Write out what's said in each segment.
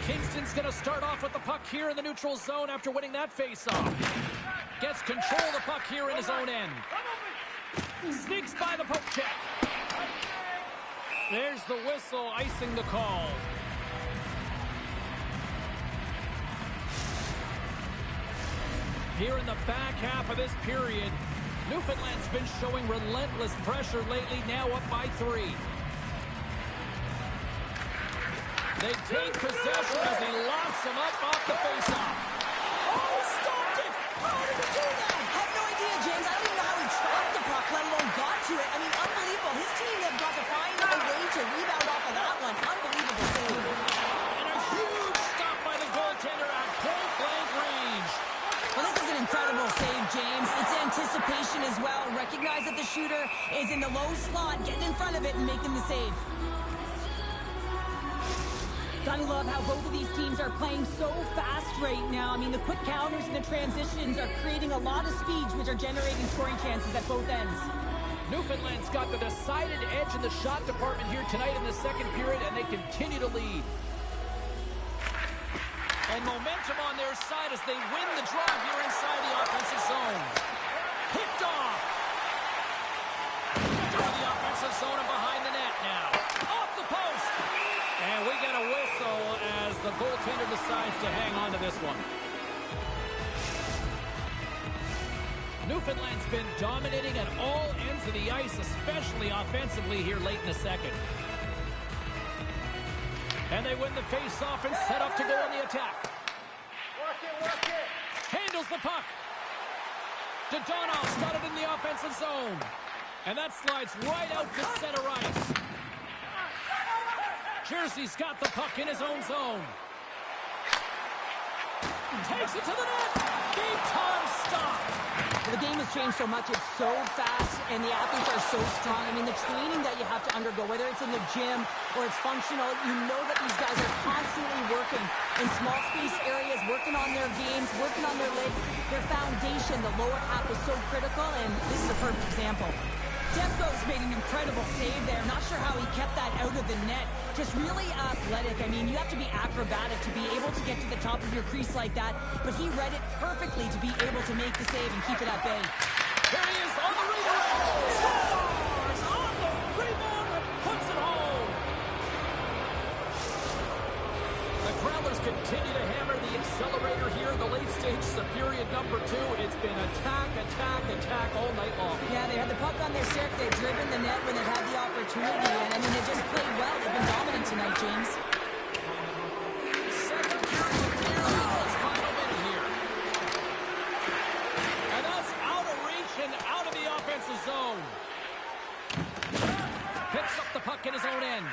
Kingston's going to start off with the puck here in the neutral zone after winning that faceoff. Gets control of the puck here in his own end. Sneaks by the poke check. There's the whistle, icing the call. Here in the back half of this period, Newfoundland's been showing relentless pressure lately, now up by 3. They take possession as he locks him up off the faceoff. Oh, he stopped it! How did he do that? I have no idea, James. I don't even know how he trapped the puck, let alone got to it. I mean, unbelievable. His team have got to find a way to rebound off of that one. Unbelievable save. And a huge stop by the goaltender at point-blank range. Well, this is an incredible save, James. It's anticipation as well. Recognize that the shooter is in the low slot, getting in front of it and making the save. Gotta love how both of these teams are playing so fast right now. I mean, the quick counters and the transitions are creating a lot of speeds, which are generating scoring chances at both ends. Newfoundland's got the decided edge in the shot department here tonight in the second period, and they continue to lead. And momentum on their side as they win the draw here inside the offensive zone. Picked off. Through the offensive zone and behind the net now. Off the post. And we get a whistle as the goaltender decides to hang on to this one. Newfoundland's been dominating at all ends of the ice, especially offensively here late in the second. And they win the face-off and set up to go on the attack. Work it. Handles the puck. Dodonov's got it in the offensive zone. And that slides right out to center ice. Jersey's got the puck in his own zone. Takes it to the net. Big time stop. The game has changed so much. It's so fast, and the athletes are so strong. I mean, the training that you have to undergo, whether it's in the gym or it's functional, you know that these guys are constantly working in small space areas, working on their games, working on their legs. Their foundation, the lower half, is so critical, and this is a perfect example. Demko's made an incredible save there. I'm not sure how he kept that out of the net. Just really athletic. I mean, you have to be acrobatic to be able to get to the top of your crease like that. But he read it perfectly to be able to make the save and keep it at bay. Here he is on the redirect. Scores on the rebound and puts it home. The Growlers continue to hammer the accelerator here in the late stages of period number 2. It's been attack all night long. Yeah, they had the puck on their stick. They've driven the net when they've had the opportunity. And, I mean, they just played well. They've been dominant tonight, James. Second period nearly its final minute here. And that's out of reach and out of the offensive zone. Picks up the puck in his own end.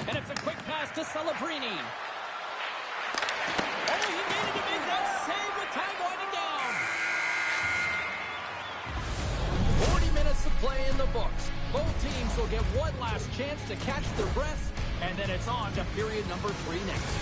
And it's a quick pass to Celebrini. Oh, he needed to make that save with time winding down. 40 minutes to play in the books. Both teams will get one last chance to catch their breaths, and then it's on to period number 3 next.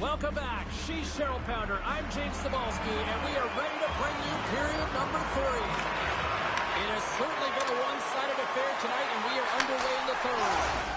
Welcome back. She's Cheryl Pounder. I'm James Cebulski, and we are ready to bring you period number 3. It has certainly been a one-sided affair tonight, and we are underway in the third.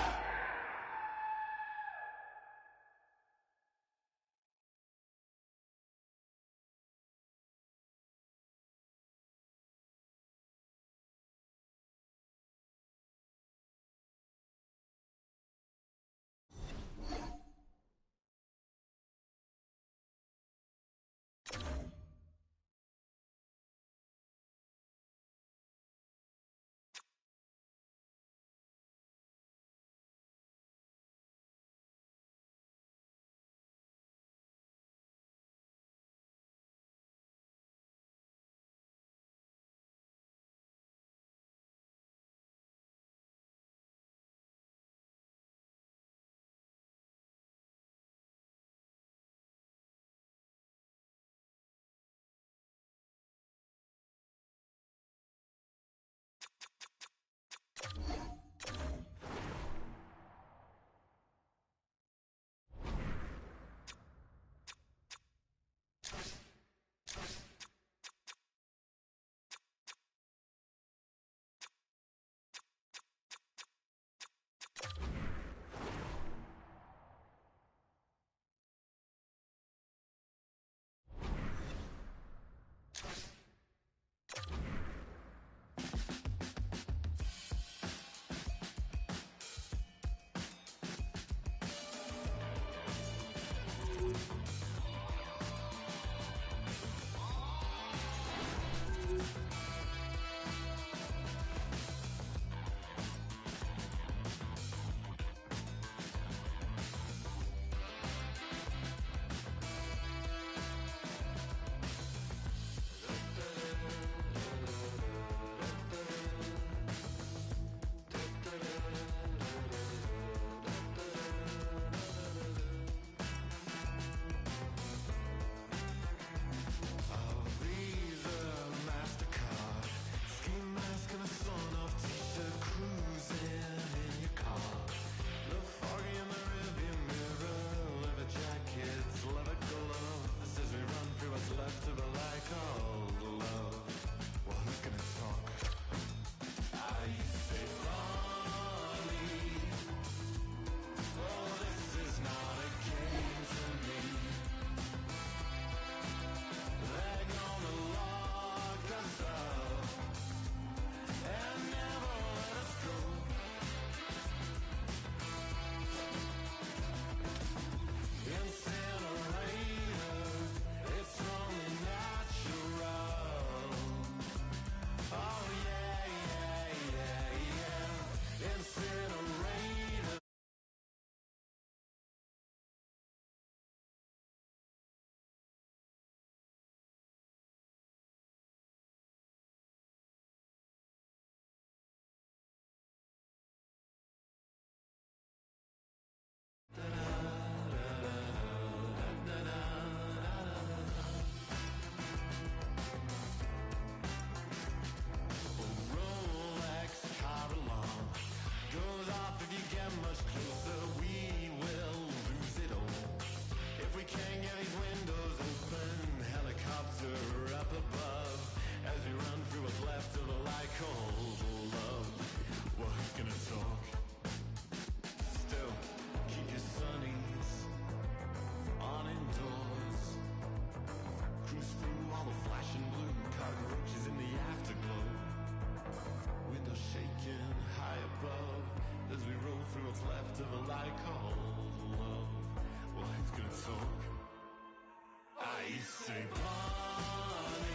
say, Bonnie,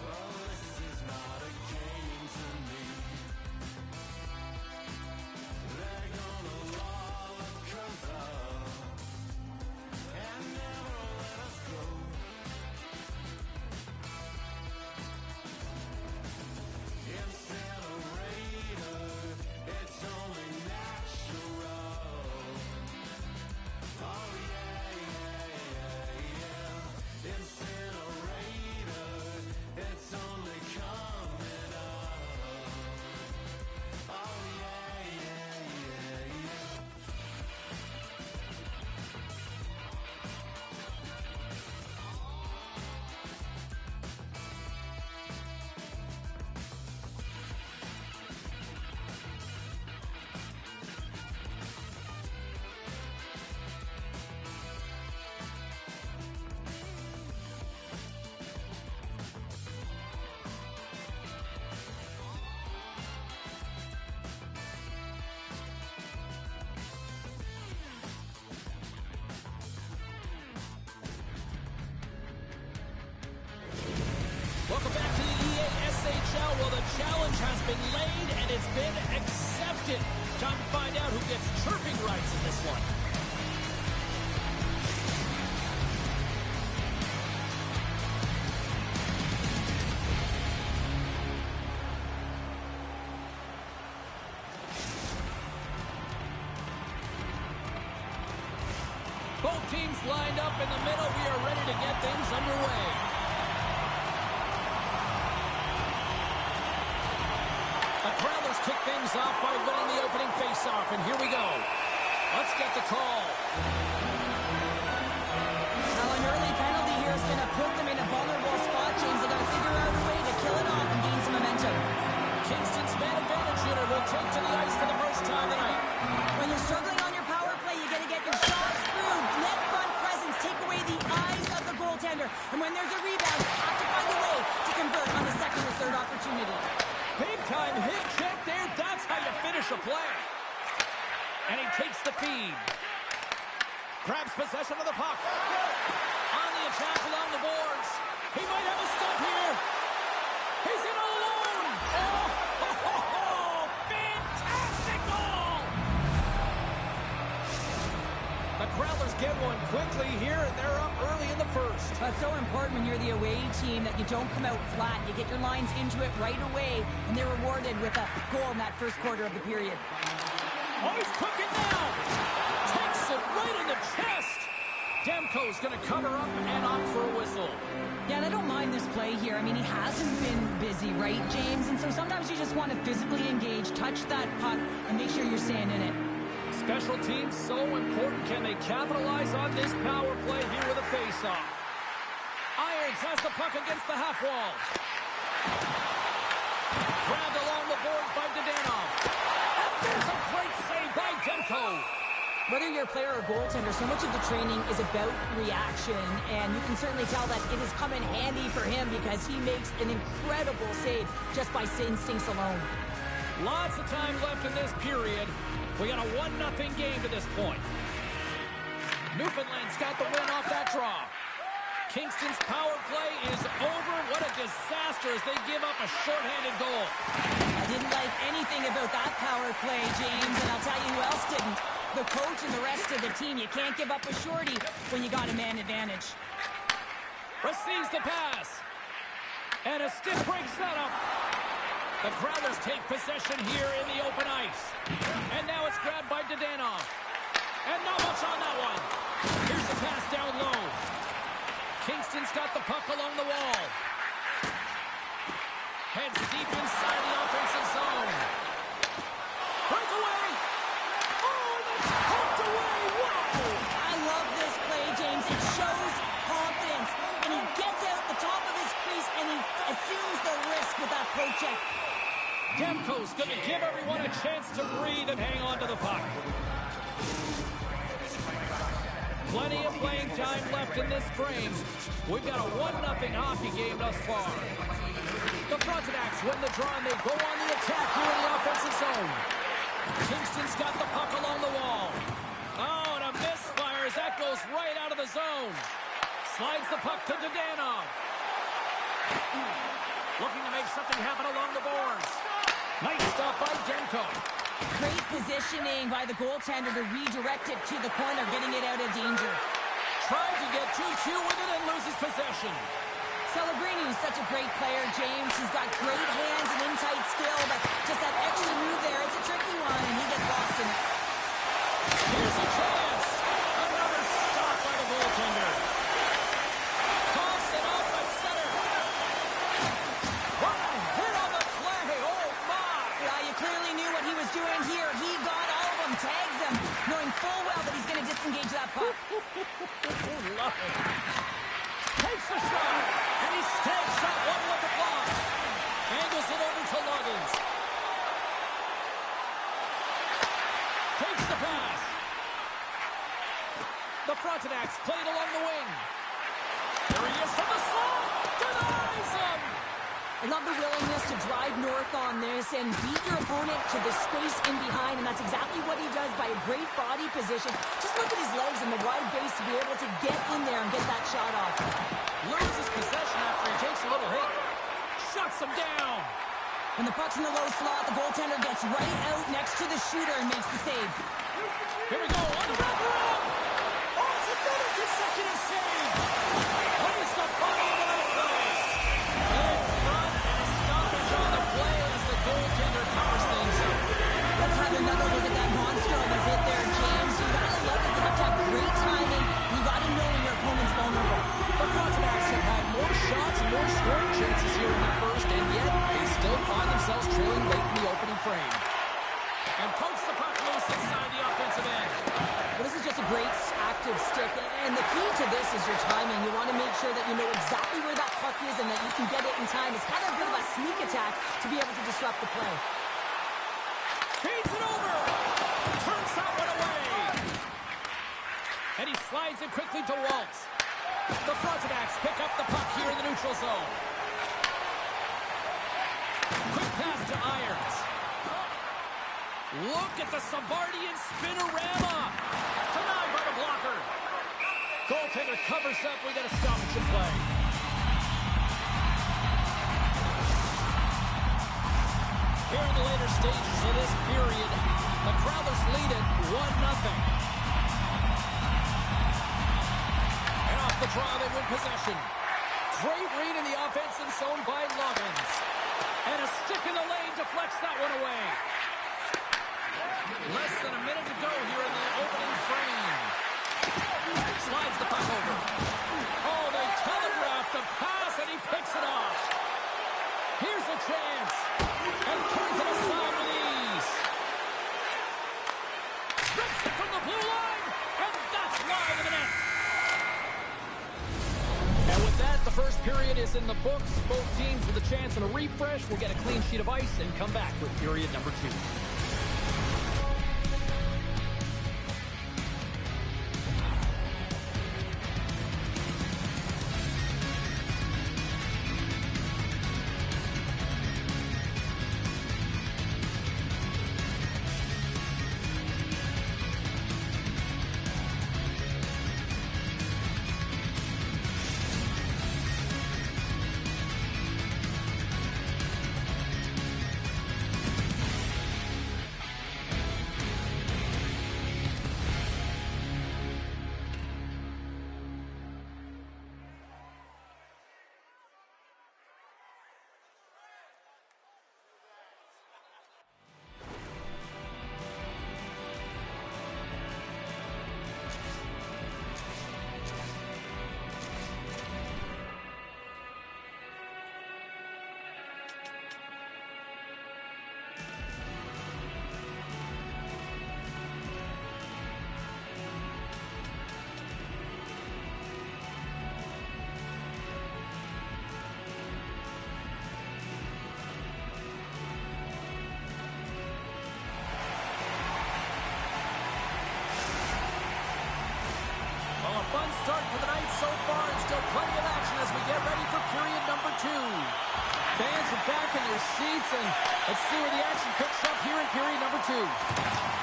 oh, this is not a game to me. They're gonna lock us up and never let us go. Incinerator, it's only natural. Oh yeah, incinerator, it's only coming up. Oh yeah. Welcome back to the EASHL. Well, the challenge has been laid and it's been accepted. Time to find out who gets chirping rights in this one. Both teams lined up in the middle. We are ready to get things underway. The Growlers kick things off by winning the opening faceoff, and here we go. Let's get the call. Well, an early penalty here is going to put them in a vulnerable spot, James. They're going to figure out a way to kill it off and gain some momentum. Kingston's man advantage unit will take to the ice for the first time tonight. When you're struggling on your power play, you got to get your shots through. Net front presence, take away the eyes of the goaltender. And when there's a rebound, you have to find a way to convert on the second or third opportunity. Big time hit check there. That's how you finish a play. And he takes the feed. Grabs possession of the puck. On the attack along the boards. He might have a stop here. He's in all alone. Oh, fantastic goal. The Growlers get one quickly here, and they're up early in the first. That's so important when you're the away team that you don't come out flat. You get your lines into it right away, and they're rewarded with a goal in that first quarter of the period. Oh, he's cooking now. Takes it right in the chest. Demko's going to cover up and opt for a whistle. Yeah, and I don't mind this play here. I mean, he hasn't been busy, right, James? And so sometimes you just want to physically engage, touch that puck, and make sure you're staying in it. Special teams so important. Can they capitalize on this power play here with a face-off? Irons has the puck against the half wall. Grabbed along the boards by Dadanoff. And there's a great save by Demko. Whether you're a player or goaltender, so much of the training is about reaction, and you can certainly tell that it has come in handy for him because he makes an incredible save just by instincts alone. Lots of time left in this period. We got a 1-0 game to this point. Newfoundland's got the win off that draw. Kingston's power play is over. What a disaster as they give up a shorthanded goal. I didn't like anything about that power play, James, and I'll tell you who else didn't. The coach and the rest of the team. You can't give up a shorty when you got a man advantage. Receives the pass. And a stiff break setup. The Growlers take possession here in the open ice. And now it's grabbed by Dadanoff. And not much on that one. Here's the pass down low. Kingston's got the puck along the wall. Heads deep inside the offensive zone. Breakaway. Oh, that's poked away. Whoa. I love this play, James. It shows confidence. And he gets out the top of his crease and he assumes the risk with that poke check. Demko's going to give everyone a chance to breathe and hang on to the puck. Plenty of playing time left in this frame. We've got a 1-0 hockey game thus far. The Frontenacs win the draw and they go on the attack here in the offensive zone. Kingston's got the puck along the wall. Oh, and a misfire as that goes right out of the zone. Slides the puck to Dadonov. Looking to make something happen along the boards. Nice stop by Demko. Great positioning by the goaltender to redirect it to the corner, getting it out of danger. Tried to get too cute with it and loses possession. Celebrini is such a great player, James. He's got great hands and in-tight skill, but just that extra move there, it's a tricky one, and he gets lost in it. Here's a chance. Another stop by the goaltender. Toss it up at center. What a hit on the play. Oh, my. Yeah, you clearly knew what he was doing here. He got all of them, tags them, knowing full well that he's going to disengage that puck. Love it. Takes the shot, and he stabs shot one with the block. Angles it over to Loggins. Takes the pass. The Frontenacs played along the wing. There he is from the slot. Denies him. I love the willingness to drive north on this and beat your opponent to the space in behind, and that's exactly what he does by a great body position. Just look at his legs and the wide base to be able to get in there and get that shot off. Loses possession after he takes a little hit. Shuts him down. When the puck's in the low slot, the goaltender gets right out next to the shooter and makes the save. Here we go, on the wraparound. Oh, it's another consecutive save. Plays the body of the outpost. In front and a stoppage on the play as the goaltender covers things up. Let's have another look at that monster on the hit there, James. You gotta love it. You have to have great timing. You gotta know when your opponent's vulnerable. The Frontenacs have had more shots and more scoring chances here in the first, and yet they still find themselves trailing late in the opening frame. And pokes the puck loose inside the offensive end. Well, this is just a great active stick, and the key to this is your timing. You want to make sure that you know exactly where that puck is and that you can get it in time. It's kind of a bit of a sneak attack to be able to disrupt the play. Feeds it over. Turns that one away. And he slides it quickly to Waltz. The Frontenacs pick up the puck here in the neutral zone. Quick pass to Irons. Look at the Savardian spinorama. Denied by the blocker. Goaltender covers up. We got a stoppage in play. Here in the later stages of this period, the Crowlers lead it 1-0. And off the draw, they win possession. Great read in the offensive zone by Loggins. And a stick in the lane deflects that one away. Less than a minute to go here in the opening frame. Slides the puck over. Oh, they telegraph the pass, and he picks it off. Here's a chance. And turns it aside with ease. Rips it from the blue line, and that's wide of the net. And with that, the first period is in the books. Both teams with a chance and a refresh will get a clean sheet of ice and come back with period number 2. Fun start for the night so far, and still plenty of action as we get ready for period number 2. Fans are back in their seats, and let's see where the action picks up here in period number 2.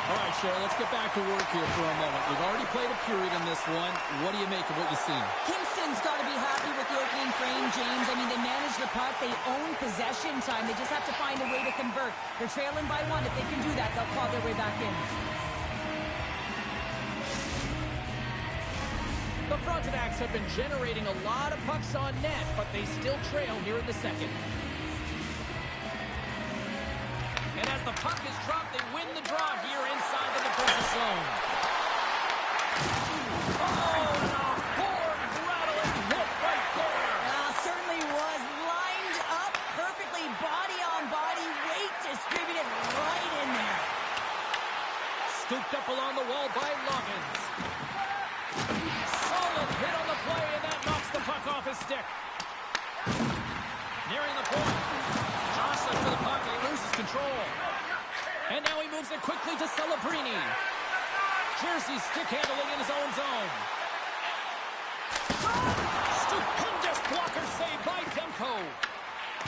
All right, Cheryl, let's get back to work here for a moment. We've already played a period in this one. What do you make of what you see? Kingston's got to be happy with the opening frame, James. I mean, they manage the puck. They own possession time. They just have to find a way to convert. They're trailing by one. If they can do that, they'll claw their way back in. The Frontenacs have been generating a lot of pucks on net, but they still trail here in the second. And as the puck is dropped, they win the draw here inside the defensive zone. Oh, and a board-rattling hit right there. Certainly was lined up perfectly, body on body, weight distributed right in there. Scooped up along the wall by Loggins. Solid hit on the play, and that knocks the puck off his stick. Nearing the point. Jostling for the puck, and he loses control. And now he moves it quickly to Celebrini. Jersey stick handling in his own zone. Stupendous blocker save by Demko.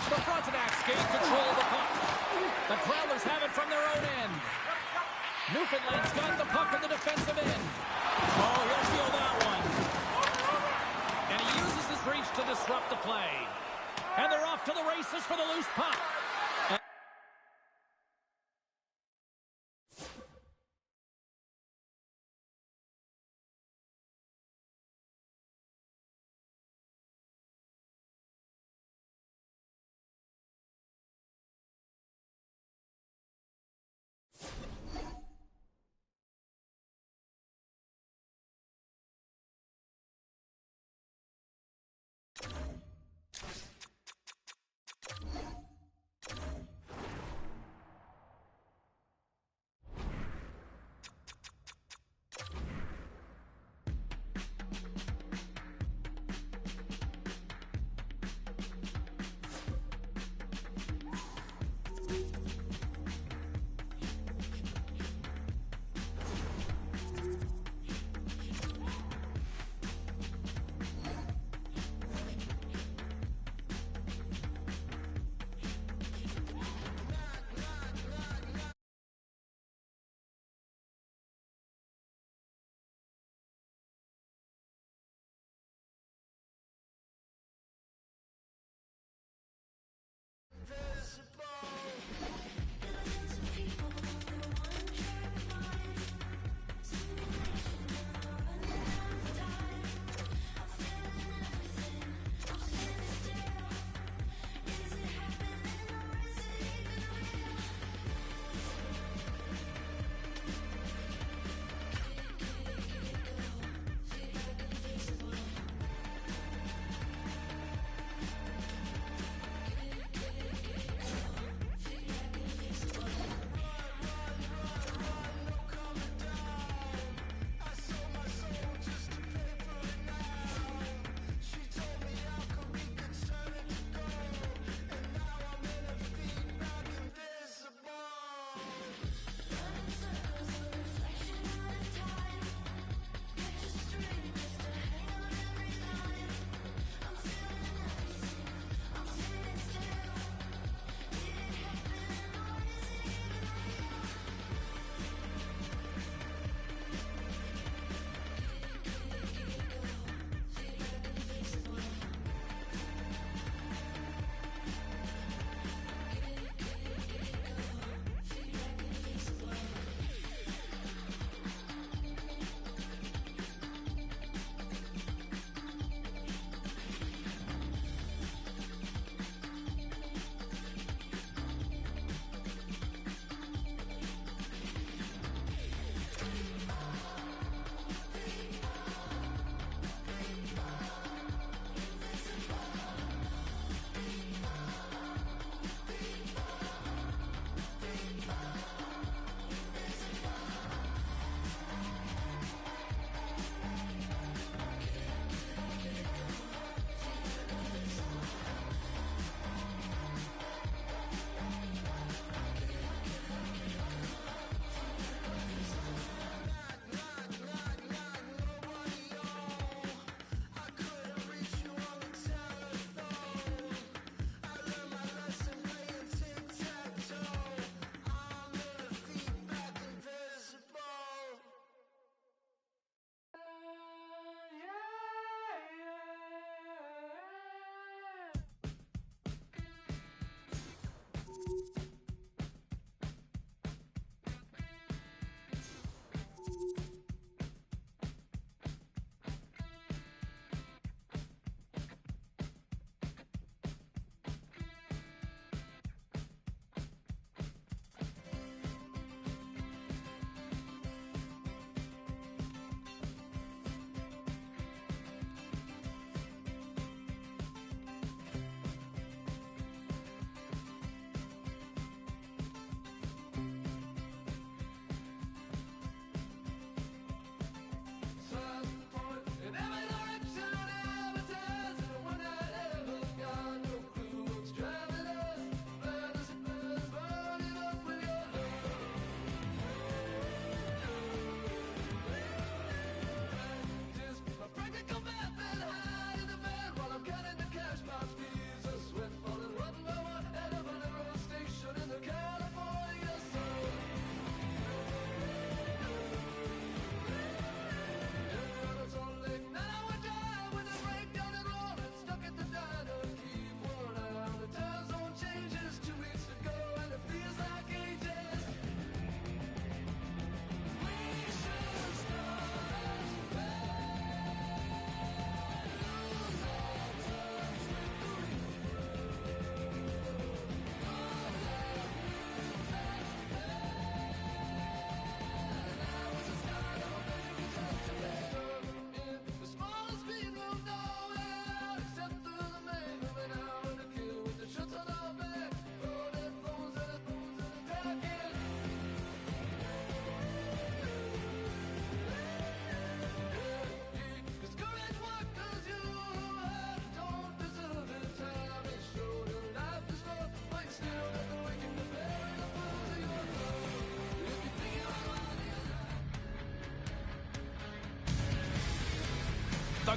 The Frontenacs gain control of the puck. The Growlers have it from their own end. Newfoundland's got the puck in the defensive end. Oh, he'll feel that one. And he uses his reach to disrupt the play. And they're off to the races for the loose puck.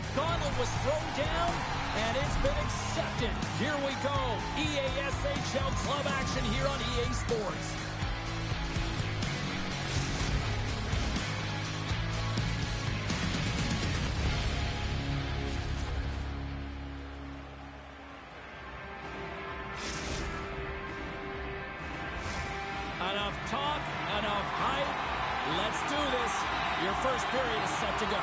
The gauntlet was thrown down, and it's been accepted. Here we go. EASHL club action here on EA Sports. Enough talk, enough hype. Let's do this. Your first period is set to go.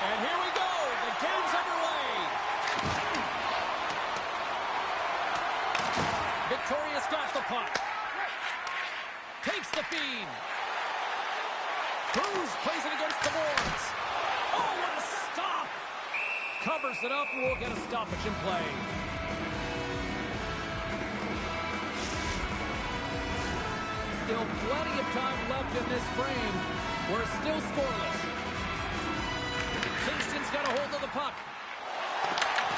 And here we go. The game's underway. Victoria's got the puck. Takes the feed. Cruz plays it against the boards. Oh, what a stop. Covers it up, and we'll get a stoppage in play. Still plenty of time left in this frame. We're still scoreless. Kingston's got a hold of the puck.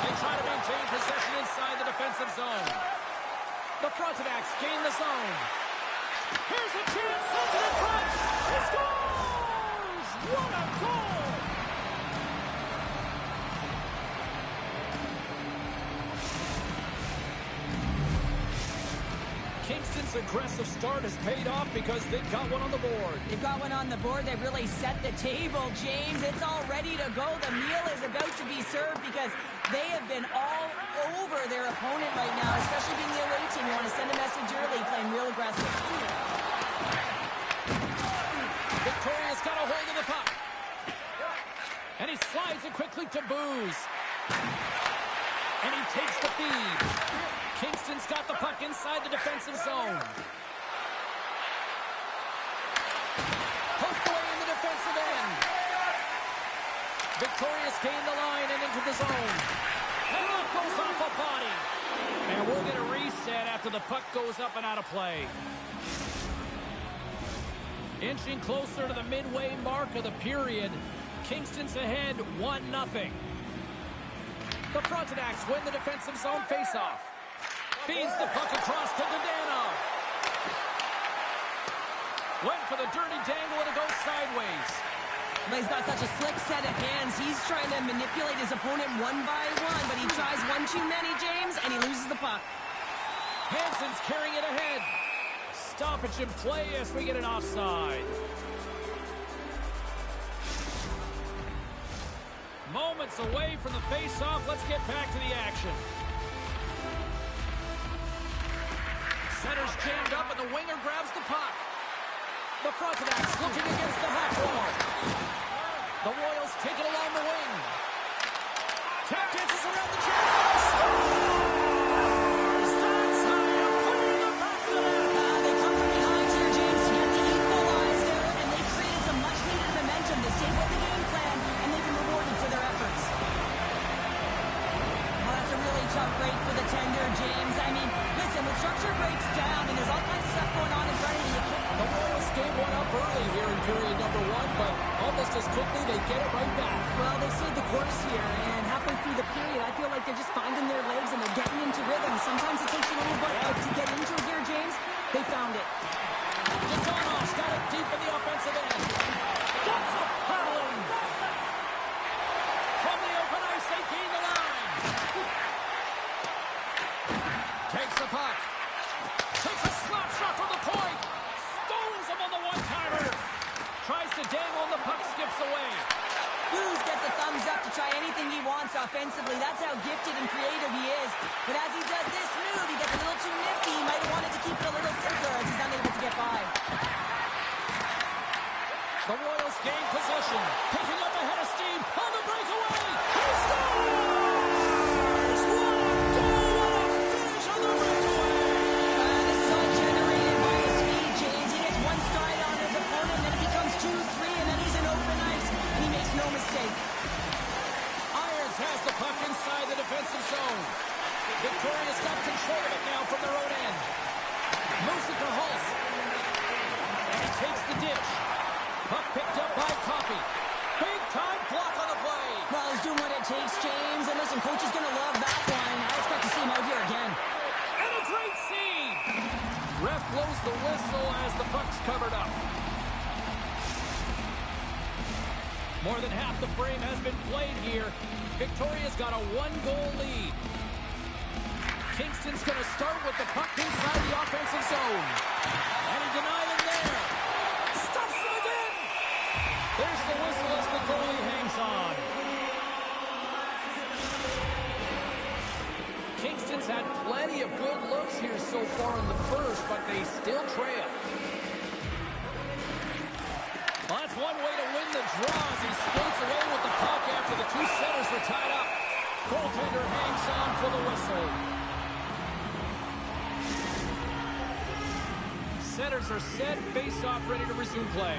They try to maintain possession inside the defensive zone. The Frontenacs gain the zone. Here's a chance, sends it in front. He scores! What a goal! Kingston's aggressive start has paid off because they've got one on the board. They've got one on the board. They've really set the table, James. It's all ready to go. The meal is about to be served because they have been all over their opponent right now, especially being the away team. You want to send a message early, playing real aggressive. Victoria's got a hold of the puck. And he slides it quickly to Booze. And he takes the feed. Kingston's got the puck inside the defensive zone. Poked away in the defensive end. Victoria's gained the line and into the zone. And up goes off a body. And we'll get a reset after the puck goes up and out of play. Inching closer to the midway mark of the period. Kingston's ahead 1-0. The Frontenacs win the defensive zone faceoff. Feeds the puck across to Danov. Went for the dirty dangle and it goes sideways. But he's got such a slick set of hands. He's trying to manipulate his opponent one by one, but he tries one too many, James, and he loses the puck. Hansen's carrying it ahead. Stoppage in play as we get an offside. Moments away from the face-off. Let's get back to the action. Center's jammed up and the winger grabs the puck. The Frontenacs looking against the half wall. The Royals take it along the wing. Tap dances around the chest. That's how you put it in the back of the net. They come from behind here, James, to get the equalizer, and they created some much-needed momentum. They stayed with the game plan, and they've been rewarded for their efforts. Well, that's a really tough break for the tender, James. I mean, listen, when structure breaks down and there's all kinds of stuff going on in front of you, The Royals gave one up early here in period number 1, but almost as quickly they get it right back. well, they stayed the course here, and halfway through the period, I feel like they're just finding their legs and they're getting into rhythm. Sometimes it takes a little bit to get into it here, James. They found it. Danov's got it deep in the offensive end. That's a paddling. From the open ice, they gain the line. Takes the puck. Takes a slap shot from the point. Stones him on the one-timer. Tries to dangle and the puck skips away. Booze gets a thumbs up to try anything he wants offensively. That's how gifted and creative he is. But as he does this move, he gets a little too nifty. He might have wanted to keep it a little simpler as he's unable to get by. The Royals gain possession. Picking up ahead of steam on the breakaway. He scores! What a goal! What a finish on the breakaway! This is all generated by his speed, James. He gets one stride on his opponent, then it becomes 2-3, and then he's in open ice, and he makes no mistake. Irons has the puck inside the defensive zone. Victoria's got control of it now from their own end. Moves it to Hulse. And he takes the dish. Puck picked up by Coffey. Big time block on the play. Well, he's doing what it takes, James. And listen, coach is going to love that one. I expect to see him out here again. And a great save. Ref blows the whistle as the puck's covered up. More than half the frame has been played here. Victoria's got a one-goal lead. Kingston's going to start with the puck inside the offensive zone. And he denied him there. Stuffs him again. There's the whistle as the goalie hangs on. Kingston's had plenty of good looks here so far in the first, but they still trail. Well, that's one way to win the draw as he skates away with the puck after the two setters were tied up. Goaltender hangs on for the whistle. Setters are set, face-off ready to resume play.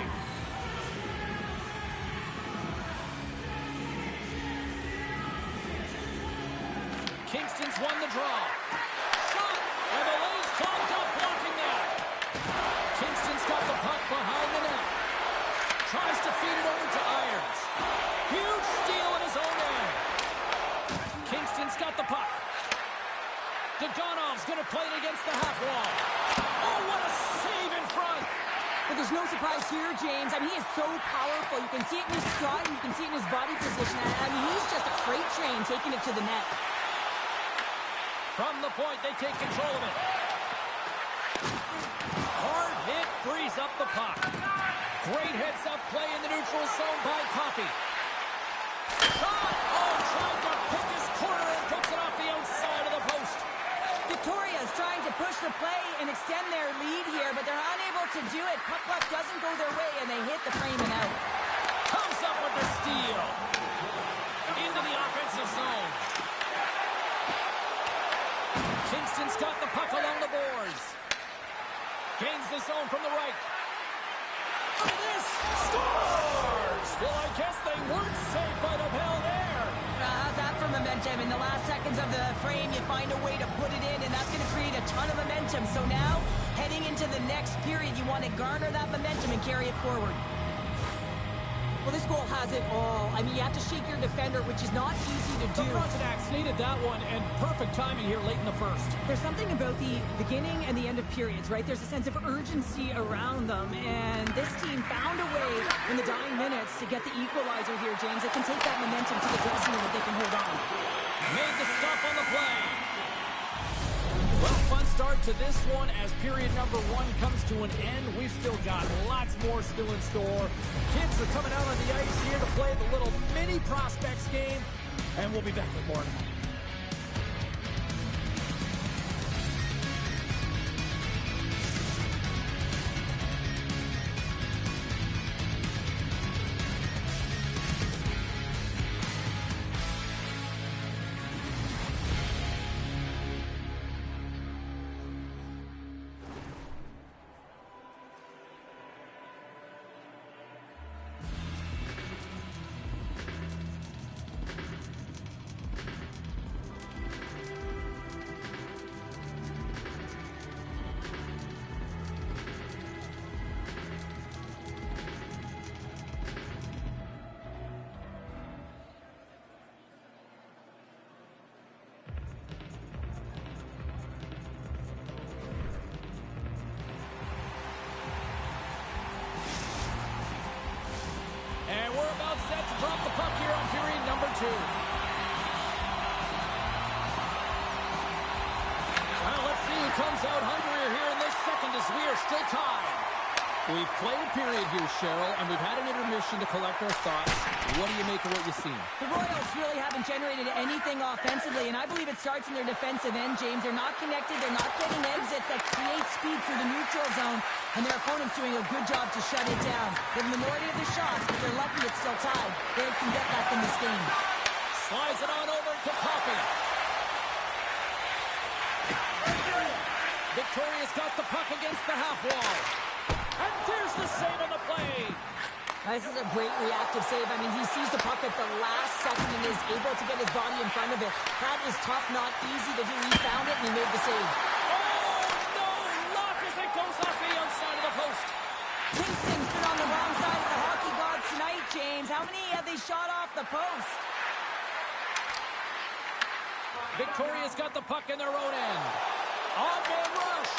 Kingston's won the draw. Shot! And the lane's clogged up, blocking that. Kingston's got the puck behind the net. Tries to feed it over to Irons. Huge steal in his own end. Kingston's got the puck. Dodonov's going to play it against the half wall. Oh, what a save in front. But there's no surprise here, James. I mean, he is so powerful. You can see it in his stride, and you can see it in his body position. I mean, he's just a freight train taking it to the net. From the point, they take control of it. Hard hit frees up the puck. Great heads-up play in the neutral zone by Coffey. Shot! Oh, tried to pick his corner and puts it off the outside of the post. Victoria is trying to push the play and extend their lead here, but they're unable to do it. Puck luck doesn't go their way, and they hit the frame and out. Comes up with the steal. Into the offensive zone. Kingston's got the puck along the boards. Gains the zone from the right. Look at this! Scores! Well, I guess they weren't safe by the bell there. How's that for momentum? In the last seconds of the frame, you find a way to put it in, and that's going to create a ton of momentum. So now, heading into the next period, you want to garner that momentum and carry it forward. Well, this goal has it all. I mean, you have to shake your defender, which is not easy to do. The Frontenacs needed that one, and perfect timing here late in the first. There's something about the beginning and the end of periods, right? There's a sense of urgency around them, and this team found a way in the dying minutes to get the equalizer here, James. It can take that momentum to the dressing room if they can hold on. Made the stop on the play. Well, fun start to this one as period number one comes to an end. We've still got lots more still in store. Kids are coming out on the ice here to play the little mini prospects game, and we'll be back with more in a moment. And we're about set to drop the puck here on period number two. Well, let's see who comes out hungrier here in this second as we are still tied. We've played a period here, Cheryl, and we've had an intermission to collect our thoughts. What do you make of what you've seen? The Royals really haven't generated anything offensively, and I believe it starts in their defensive end, James. They're not connected. They're not getting exits that create speed through the neutral zone, and their opponent's doing a good job to shut it down. The minority of the shots, but they're lucky it's still tied. They can get back in this game. Slides it on over to Coffey. Victoria's got the puck against the half wall. And there's the save on the play. This is a great reactive save. I mean, he sees the puck at the last second and is able to get his body in front of it. That is tough, not easy to do. He found it and he made the save. Oh, no! Lock as it goes off the outside of the post. Kingston's been on the wrong side of the hockey gods tonight, James. How many have they shot off the post? Victoria's got the puck in their own end. On-man rush.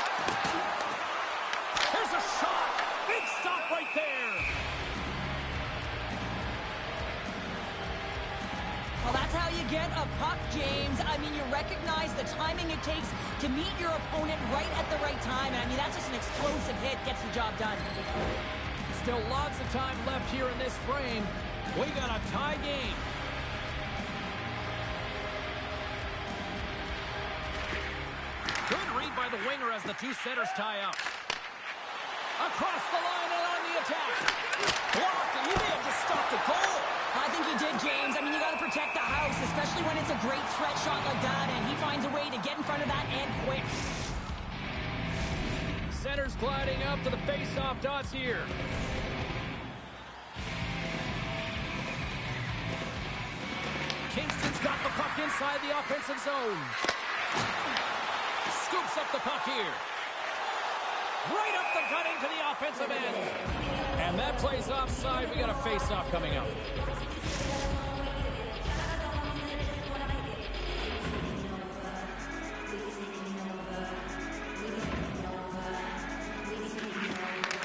Here's a shot. Big stop right there. get a puck, James, I mean, you recognize the timing it takes to meet your opponent right at the right time. And I mean, that's just an explosive hit, gets the job done. Still lots of time left here in this frame. We got a tie game. Good read by the winger as the two centers tie up. Across the line and on the attack. Blocked, and he may have just stopped the goal. I think he did, James. I mean, you got to protect the house, especially when it's a great threat shot like that, and he finds a way to get in front of that and quick. Center's gliding up to the face-off dots here. Kingston's got the puck inside the offensive zone. Scoops up the puck here. Right up the gut into the offensive end. And that plays offside. We got a face-off coming up.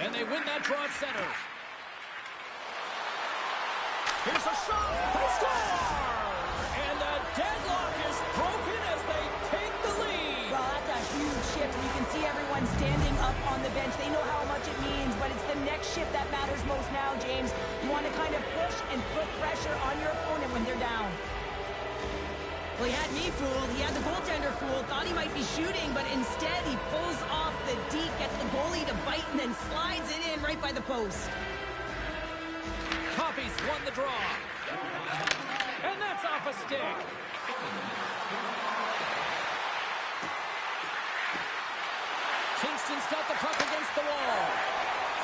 And they win that draw at center. Here's a shot. They score! And the deadlock is broken as they take the lead. Well, that's a huge shift. You can see everyone standing up on the bench. They know how much it means, but it's the next shift that matters most now, James. You want to kind of push and put pressure on your opponent when they're down. Well, he had me fooled. He had the goaltender fooled. Thought he might be shooting, but instead he pulls off the deke, gets the goalie to bite, and then slides it in right by the post. Coffey's won the draw. And that's off a stick. Kingston's got the puck against the wall.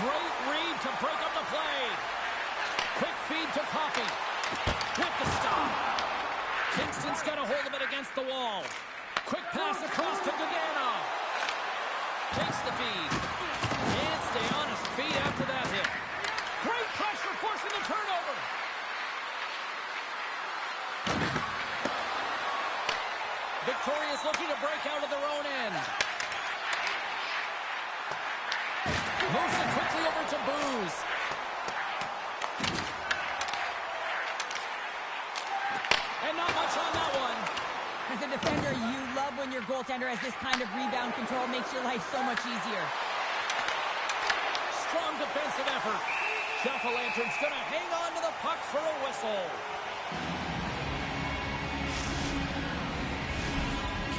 Great read to break up the play. Quick feed to Coffey. With the stop. Kingston's got a hold of it against the wall. Quick pass across to Gaganov. Takes the feed. Can't stay on his feet after that hit. Great pressure forcing the turnover. Victoria's looking to break out of their own end. Moves it quickly over to Booze. And not much on that one. As a defender, you love when your goaltender has this kind of rebound control. Makes your life so much easier. Strong defensive effort. Jack-o'-lantern's going to hang on to the puck for a whistle.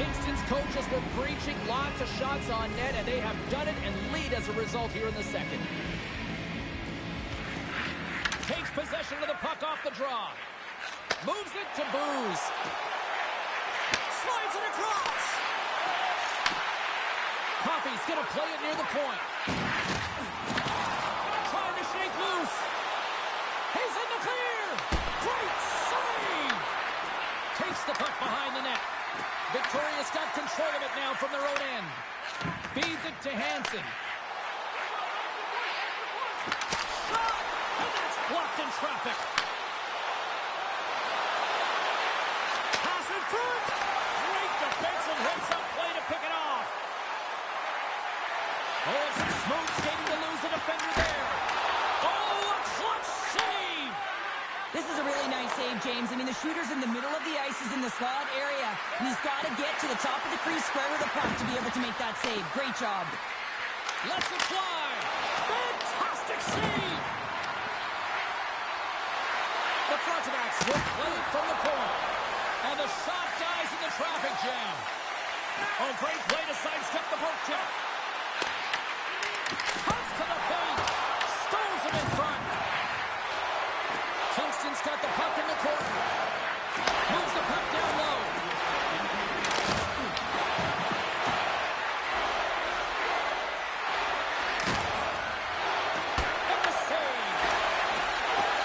Kingston's coaches were preaching lots of shots on net, and they have done it and lead as a result here in the second. Takes possession of the puck off the draw. Moves it to Booze. Slides it across. Coffey's going to play it near the point. Trying to shake loose. He's in the clear. Great save. Takes the puck behind the net. Victoria's got control of it now from their own end. Feeds it to Hansen. Shot! And that's blocked in traffic. Pass in front. Great defensive hits-up play to pick it off. Oh, it's some smooth skating to lose the defender there. Oh, a clutch save. This is a really nice save, James. I mean, the shooter's in the middle of the ice. He's in the slot area. And he's got to get to the top of the crease square with the puck to be able to make that save. Great job. Lets it fly. Fantastic save. The Frontenacs will play it from the point. And the shot dies in the traffic jam. Oh, great play to sidestep the poke check. Cuts to the paint. Stows him in front. Kingston's got the puck in the corner. Moves the puck down low. And the save.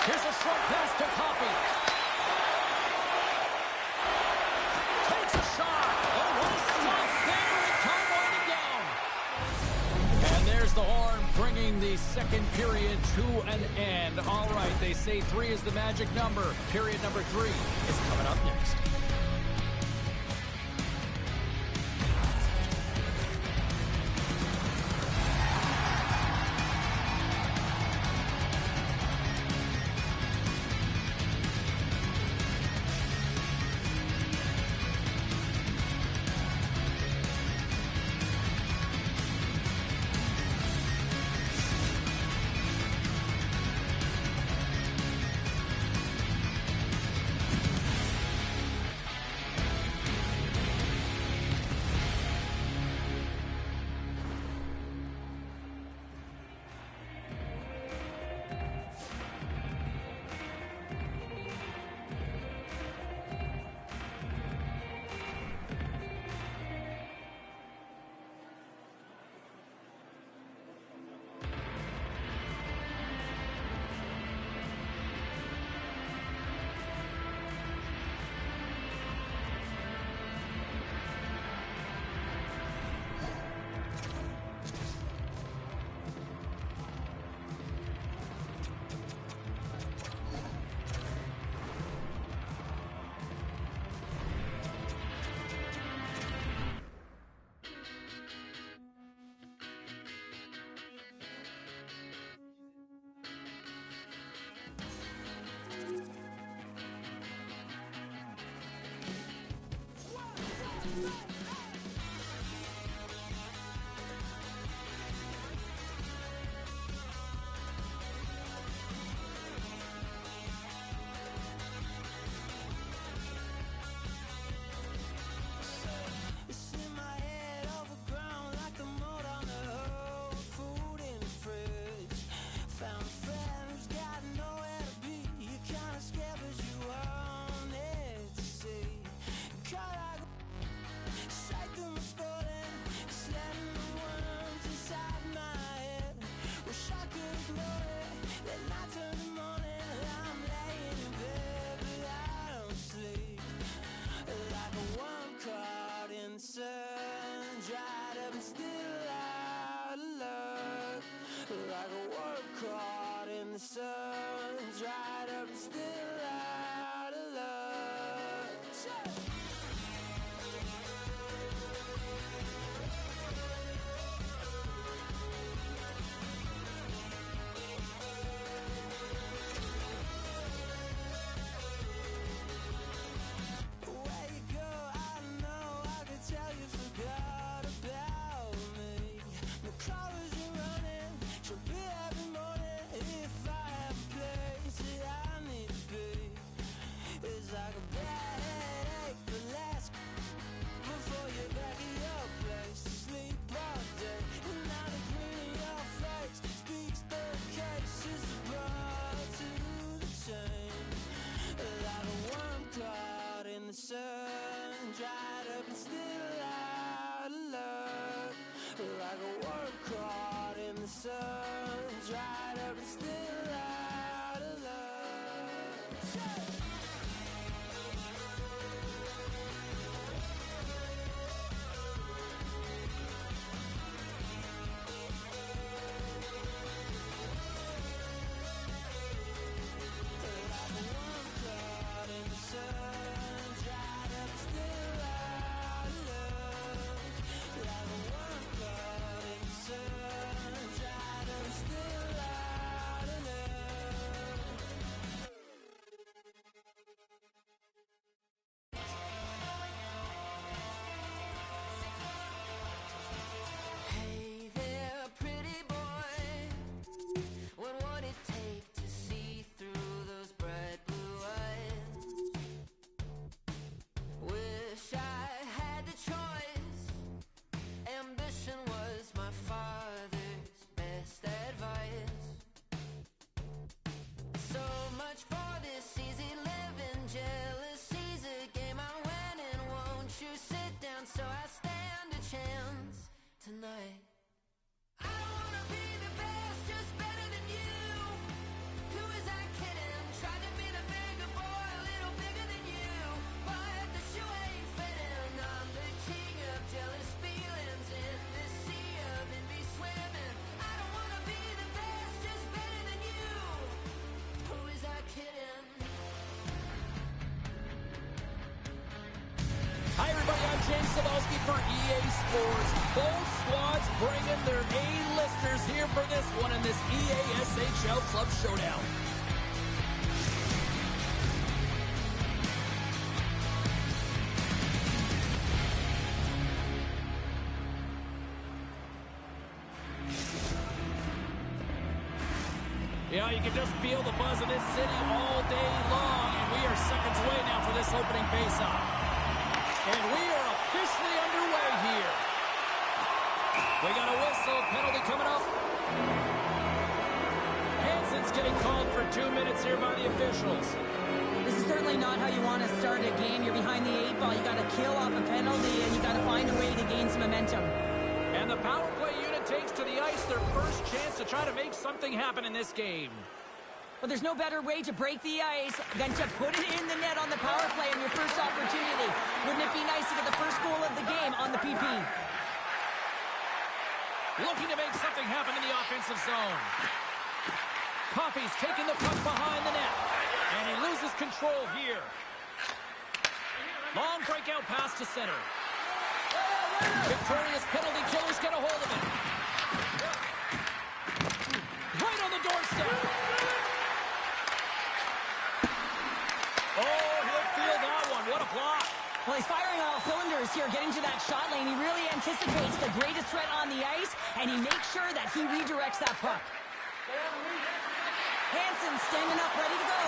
Here's a short pass to Coffey. Takes a shot. Oh, what a stop there with time winding down. And there's the horn, bringing the second period to an end. All right, they say 3 is the magic number. Period number 3 is coming up next. It's in my head, overgrown like the mold on the road. Food in the fridge. Found a friend who's got nowhere to be. You're kinda scared, but you wanted to see. Caught like straight through my skull, slamming the worms inside my head. Wish I could ignore it. Then night turns to morning. I'm laying in bed, but I don't sleep. Like a worm caught in the sun, dried up and still out of luck. Like a worm caught in the sun, dried up and still out of luck. Where you go, I don't know. I could tell you forgot about me. The colors are running, she'll be every morning. If I have a place that I need to be, it's like a bad headache, but last before you're back at your place to sleep all day. And now the green in your face speaks the case. It's the blood to the chain. Like a worm caught in the sun, dried up and still out of luck. Like a worm caught in the sun, dried up and still out of luck. Like a worm caught in the sun, dried up and still out of luck. Like a worm caught in the sun, dried up and still out of luck. Hey there, pretty boy. What would it take to see through those bright blue eyes? Wish I had the choice. Ambition was my father's best advice. So much for this easy living. Jealousy's a game I win in. Won't you sit down so I stand a chance tonight? I wanna be the best, just better than you. Who is I kidding? Tried to be the bigger boy, a little bigger than you. But the shoe ain't fitting. I'm the king of jealous feelings in this sea of envy swimming. I don't wanna be the best, just better than you. Who is I kidding? Hi, everybody. I'm James Cebulski for EA Sports. Both squads bringing their A-listers here for this one in this EA SHL Club Showdown. Yeah, you can just feel the buzz of this city all day long, and we are seconds away now for this opening face-off. And we are officially underway here. We got a whistle, penalty coming up. Hansen's getting called for 2 minutes here by the officials. This is certainly not how you want to start a game. You're behind the 8 ball. You got to kill off a penalty, and you got to find a way to gain some momentum. And the power play unit takes to the ice their first chance to try to make something happen in this game. But there's no better way to break the ice than to put it in the net on the power play on your first opportunity. Wouldn't it be nice to get the first goal of the game on the PP? Looking to make something happen in the offensive zone. Coffey's taking the puck behind the net. And he loses control here. Long breakout pass to center. Victorious penalty killers get a hold of it. Right on the doorstep. Oh, he'll feel that one. What a block. Well, he's firing on all cylinders here, getting to that shot lane. He really anticipates the greatest threat on the ice, and he makes sure that he redirects that puck. Hansen standing up, ready to go.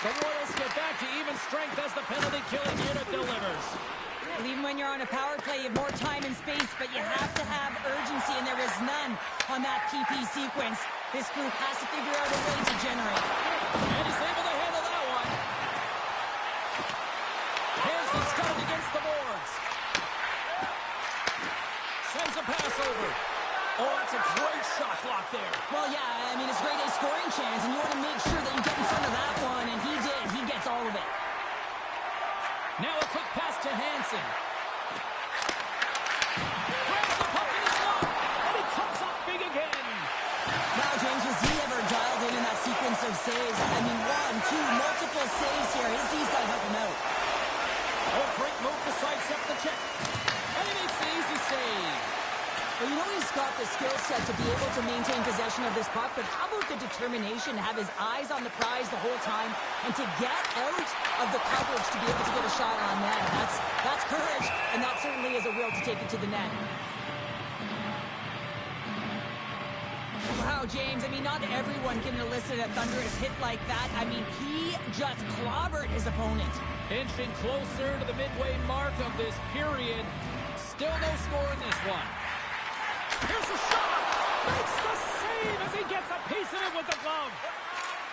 The Royals get back to even strength as the penalty-killing unit delivers. Well, even when you're on a power play, you have more time and space, but you have to have urgency, and there was none on that PP sequence. This group has to figure out a way to generate. And he's able to handle that one. Hansen's got it against the boards. Sends a pass over. Oh, that's a great shot block there. Well, yeah, I mean, it's a great A scoring chance, and you want to make sure that you get in front of that one, and he did. He gets all of it. Now a quick pass to Hansen. Grabs the puck in his glove, and he comes up big again. Now, James, was he ever dialed in that sequence of saves? I mean, 1, 2, multiple saves here. His D's got to help him out. Oh, great move to sidestep the check. And he makes the easy save. Well, you know he's got the skill set to be able to maintain possession of this puck, but how about the determination to have his eyes on the prize the whole time and to get out of the coverage to be able to get a shot on net? That's courage, and that certainly is a will to take it to the net. Wow, James, I mean, not everyone can elicit a thunderous hit like that. I mean, he just clobbered his opponent. Inching closer to the midway mark of this period. Still no score in this one. Here's a shot! Makes the save as he gets a piece of it with the glove.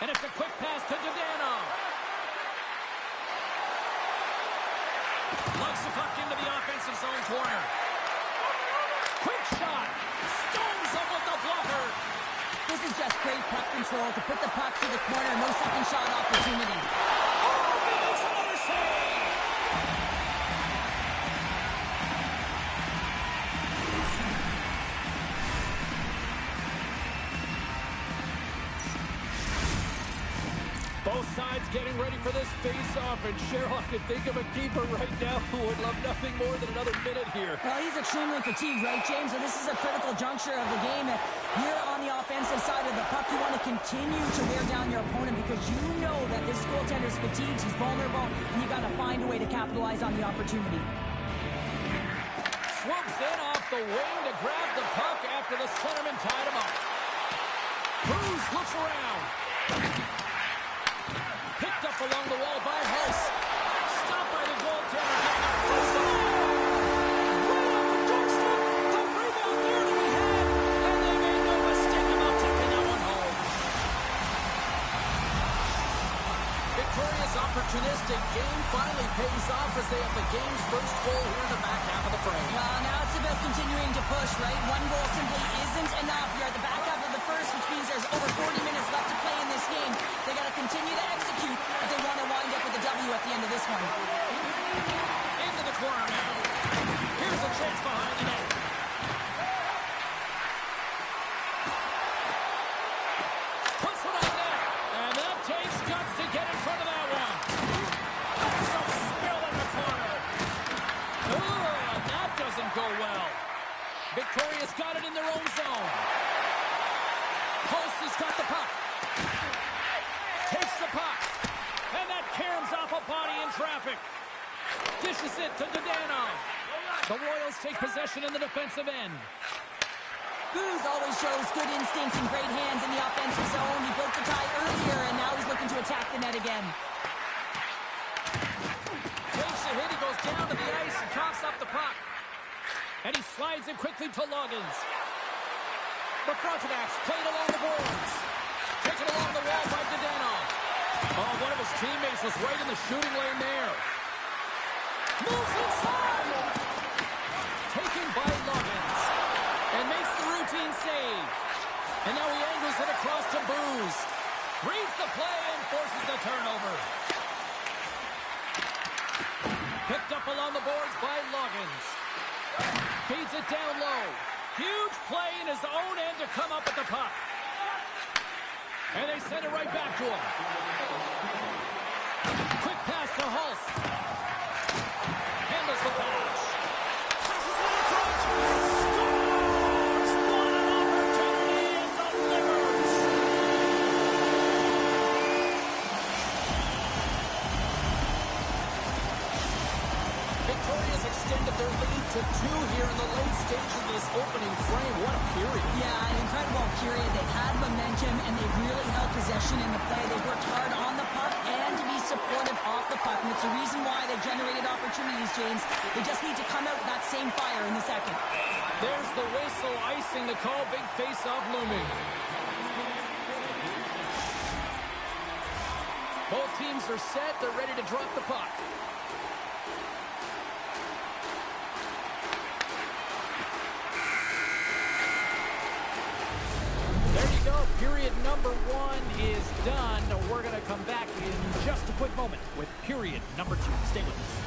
And it's a quick pass to Dadonov. Lugs the puck into the offensive zone corner. Quick shot! Stones him with the blocker. This is just great puck control to put the puck to the corner. No second shot opportunity. Oh, he makes another save! Both sides getting ready for this face-off, and Cheryl, I can think of a keeper right now who would love nothing more than another minute here. Well, he's extremely fatigued, right, James? So this is a critical juncture of the game. Here on the offensive side of the puck, you want to continue to wear down your opponent because you know that this goaltender's fatigued, he's vulnerable, and you got to find a way to capitalize on the opportunity. Swoops in off the wing to grab the puck after the centerman tied him up. Cruz looks around. Picked up along the wall by Hulse. Stopped by the goaltender. Right on the doorstep. The rebound there to be had. And they made no mistake about taking that one home. Victoria's opportunistic game finally pays off as they have the game's first goal here in the back half of the frame. Well, now it's about continuing to push, right? One goal simply isn't enough. You're at the back half of the first, which means there's over 40 minutes left to play in this game. They got to continue to execute if they want to wind up with a W at the end of this one. Into the corner now. Here's a chance behind the net. Puts it on net. And that takes guts to get in front of that one. There's some spill in the corner. Oh, that doesn't go well. Victoria's got it in their own zone. Hulse has got the puck. Takes the puck. And that caroms off a body in traffic. Dishes it to Dadonov. The Royals take possession in the defensive end. Booz always shows good instincts and great hands in the offensive zone. He broke the tie earlier, and now he's looking to attack the net again. Takes a hit. He goes down to the ice and coughs up the puck. And he slides it quickly to Loggins. The Frontenacs played along the boards. Taken along the wall by Dadonov. Oh, one of his teammates was right in the shooting lane there. Moves inside. Taken by Loggins. And makes the routine save. And now he angles it across to Booz. Reads the play and forces the turnover. Picked up along the boards by Loggins. Feeds it down low. Huge play in his own end to come up with the puck. And they send it right back to him. Quick pass to Hulse. Handles the pass. Passes it in front. Scores! What an opportunity and delivers. their lead to 2 here in the late stage of this opening frame. What a period. Yeah, an incredible period. They've had momentum, and they've really held possession in the play. They've worked hard on the puck and to be supportive off the puck, and it's the reason why they've generated opportunities, James. They just need to come out with that same fire in the second. There's the whistle, icing the call. Big face-off looming. Both teams are set. They're ready to drop the puck. There you go. Period number 1 is done. We're going to come back in just a quick moment with period number 2. Stay with us.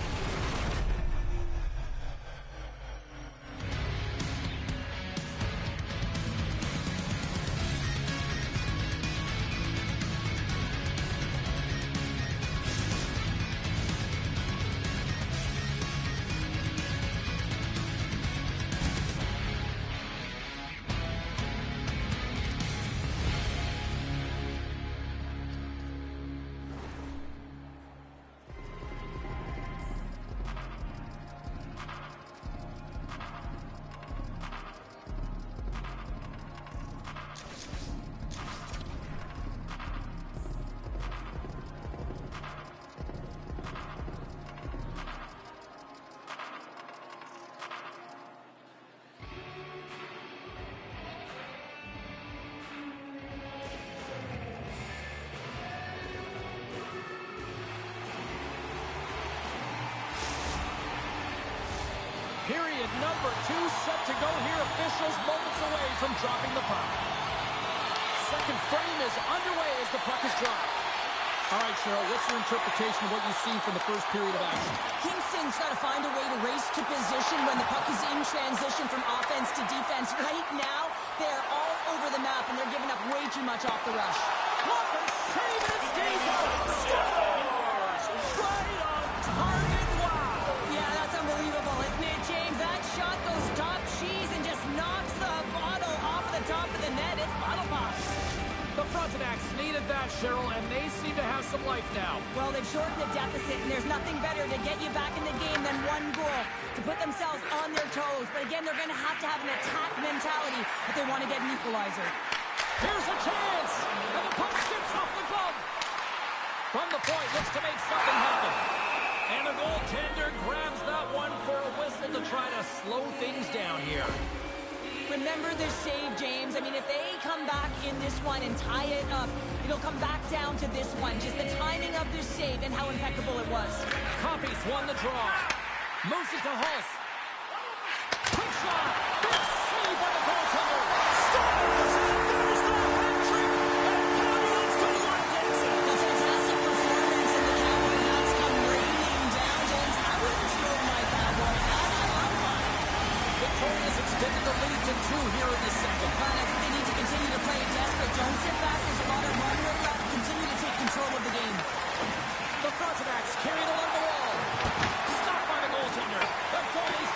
Period number 2 set to go here. Officials moments away from dropping the puck. Second frame is underway as the puck is dropped. All right, Cheryl, what's your interpretation of what you've seen from the first period of action? Kingston's got to find a way to race to position when the puck is in transition from offense to defense. Right now, they're all over the map, and they're giving up way too much off the rush. Block and save it, stays out. Scores! Right on target. Wow! Yeah, that's unbelievable, isn't it, James? That shot goes top cheese and just knocks the bottle off the top of the net. It's bottle pops. The Frontenacs needed that, Cheryl, and they seem to have some life now. Well, they've shortened the deficit, and there's nothing better to get you back in the game than one goal to put themselves on their toes. But again, they're going to have an attack mentality if they want to get an equalizer. Here's a chance, and the puck skips off the glove. From the point, looks to make something happen. And the goaltender grabs that one for a whistle to try to slow things down here. Remember their save, James. I mean, if they come back in this one and tie it up, it'll come back down to this one. Just the timing of their save and how impeccable it was. Copies won the draw. Moves it to Hulse. Quick shot. Big save by the goaltender. Scores! There's the hat-trick. And Providence to London. A fantastic performance, and the Cowboy hats come raining down, James. I would have thrown my Cowboy hat. I'm fine. Victoria's extended the lead to 2 here in the second. But I think they need to continue to play desperate. Don't sit back. There's a lot of run room left. Continue to take control of the game. The Frontenacs carry it along the wall. Stopped by the goaltender. The goalie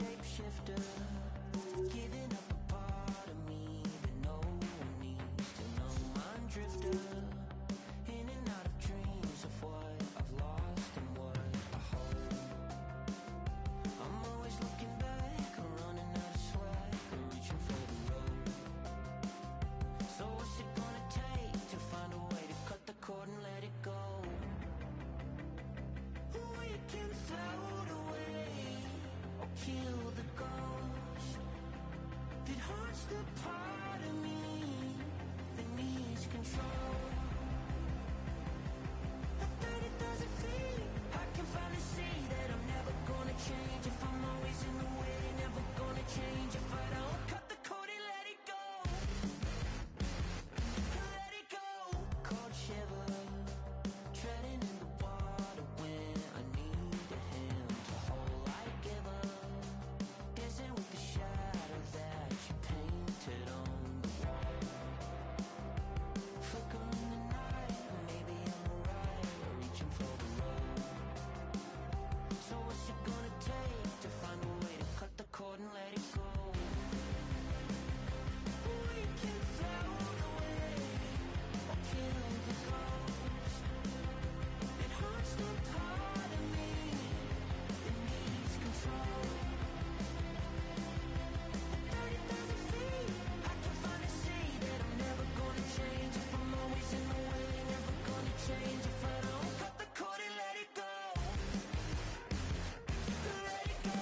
shapeshifter, giving up a part of me that no one needs to know. I'm drifter, in and out of dreams of what I've lost and what I hold. I'm always looking back, running out of swag, reaching for the road. So what's it gonna take to find a way to cut the cord and let it go? We can float away or kill the ghost that haunts the part of me that needs control. At 30,000 feet, I can finally see that I'm never gonna change. If I'm always in the way, never gonna change. If I don't cut the cord and let it go, let it go. Cold shiver, treading in the water when I need a hand to hold. Like giver, dancing with the shadow that you painted on the wall. Flickering the night, maybe I'm right, reaching for the road. So what's it gonna take to find a way to cut the cord and let it go? We can float away or kill the ghost that haunts the part of me that needs control. At 30,000 feet, I can finally see that I'm never gonna change. If I'm always in the way, never gonna change. If I don't cut the cord and let it go, let it go.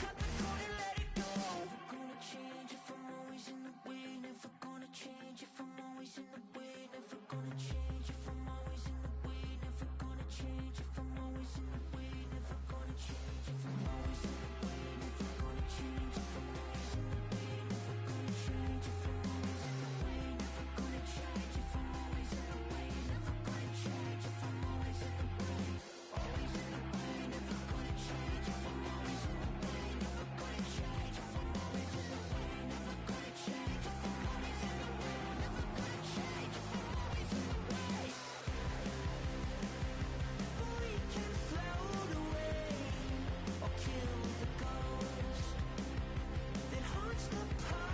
Cut the cord and let it go. Never gonna change if I'm always in the way. Never gonna change if I'm always in the way. Never gonna change if I'm always in the way. Never gonna change if I'm always in the way. Never gonna change if I'm always in the way. Never gonna change if I'm always in the way. Never gonna change if I'm always in the way. Never gonna change if I'm always in the way. Never gonna change if I'm always in the way. Always in the way. Never gonna change if I'm always in the way. Never gonna change if I'm always in the way. Never gonna change if I'm always in the way. Never gonna change if I'm always in the way. We can float away or kill the ghost that haunts the part